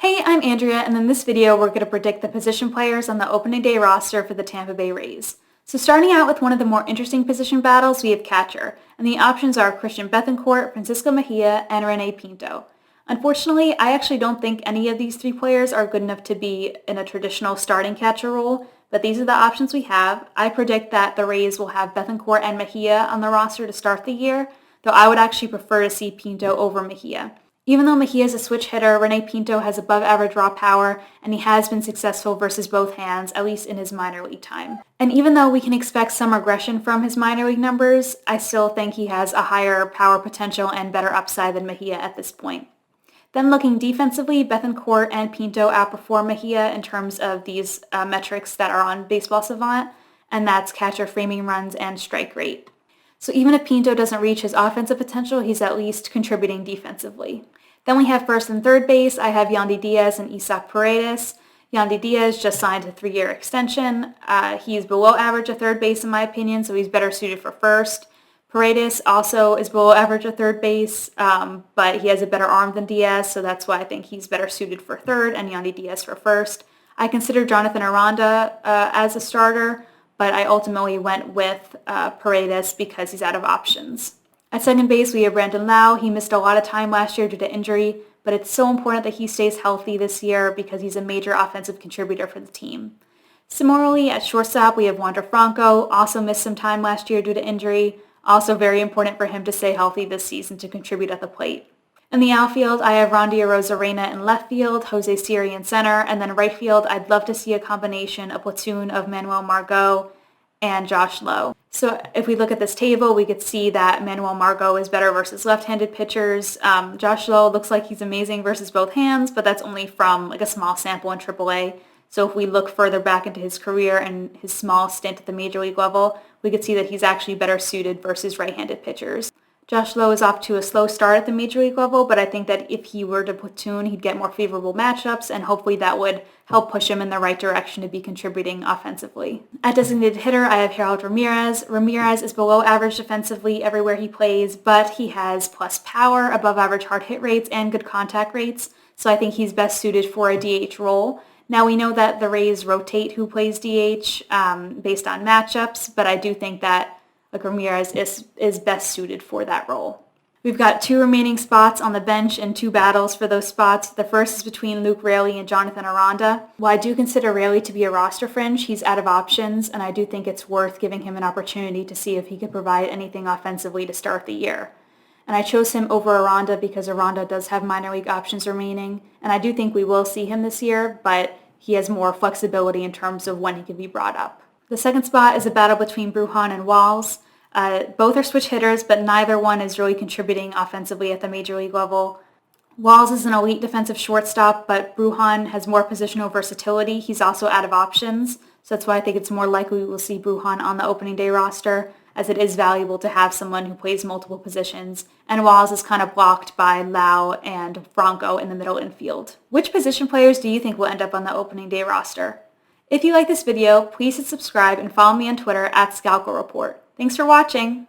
Hey, I'm Andrea, and in this video we're going to predict the position players on the opening day roster for the Tampa Bay Rays. So starting out with one of the more interesting position battles, we have catcher, and the options are Christian Bethancourt, Francisco Mejia, and Rene Pinto. Unfortunately, I actually don't think any of these three players are good enough to be in a traditional starting catcher role, but these are the options we have. I predict that the Rays will have Bethancourt and Mejia on the roster to start the year, though I would actually prefer to see Pinto over Mejia. Even though Mejia is a switch hitter, Rene Pinto has above average raw power, and he has been successful versus both hands, at least in his minor league time. And even though we can expect some regression from his minor league numbers, I still think he has a higher power potential and better upside than Mejia at this point. Then looking defensively, Bethancourt and Pinto outperform Mejia in terms of these metrics that are on Baseball Savant, and that's catcher framing runs and strike rate. So even if Pinto doesn't reach his offensive potential, he's at least contributing defensively. Then we have first and third base. I have Yandy Diaz and Isaac Paredes. Yandy Diaz just signed a 3-year extension. He's below average at third base in my opinion, so he's better suited for first. Paredes also is below average at third base, but he has a better arm than Diaz, so that's why I think he's better suited for third and Yandy Diaz for first. I consider Jonathan Aranda as a starter, but I ultimately went with Paredes because he's out of options. At second base, we have Brandon Lau. He missed a lot of time last year due to injury, but it's so important that he stays healthy this year because he's a major offensive contributor for the team. Similarly, at shortstop, we have Wander Franco, also missed some time last year due to injury. Also very important for him to stay healthy this season to contribute at the plate. In the outfield, I have Randy Arozarena in left field, Jose Siri in center, and then right field, I'd love to see a combination, a platoon of Manuel Margot and Josh Lowe. So if we look at this table, we could see that Manuel Margot is better versus left-handed pitchers. Josh Lowe looks like he's amazing versus both hands, but that's only from like a small sample in AAA. So if we look further back into his career and his small stint at the major league level, we could see that he's actually better suited versus right-handed pitchers. Josh Lowe is off to a slow start at the major league level, but I think that if he were to platoon, he'd get more favorable matchups, and hopefully that would help push him in the right direction to be contributing offensively. At designated hitter, I have Harold Ramirez. Ramirez is below average defensively everywhere he plays, but he has plus power, above average hard hit rates, and good contact rates, so I think he's best suited for a DH role. Now we know that the Rays rotate who plays DH based on matchups, but I do think that Ramirez is best suited for that role. We've got 2 remaining spots on the bench and 2 battles for those spots. The first is between Luke Raley and Jonathan Aranda. While I do consider Raley to be a roster fringe, he's out of options, and I do think it's worth giving him an opportunity to see if he could provide anything offensively to start the year. And I chose him over Aranda because Aranda does have minor league options remaining, and I do think we will see him this year, but he has more flexibility in terms of when he can be brought up. The second spot is a battle between Brujan and Walls. Both are switch hitters, but neither one is really contributing offensively at the major league level. Walls is an elite defensive shortstop, but Brujan has more positional versatility. He's also out of options, so that's why I think it's more likely we will see Brujan on the opening day roster, as it is valuable to have someone who plays multiple positions, and Walls is kind of blocked by Lau and Franco in the middle infield. Which position players do you think will end up on the opening day roster? If you like this video, please hit subscribe and follow me on Twitter @ScalcoReport. Thanks for watching!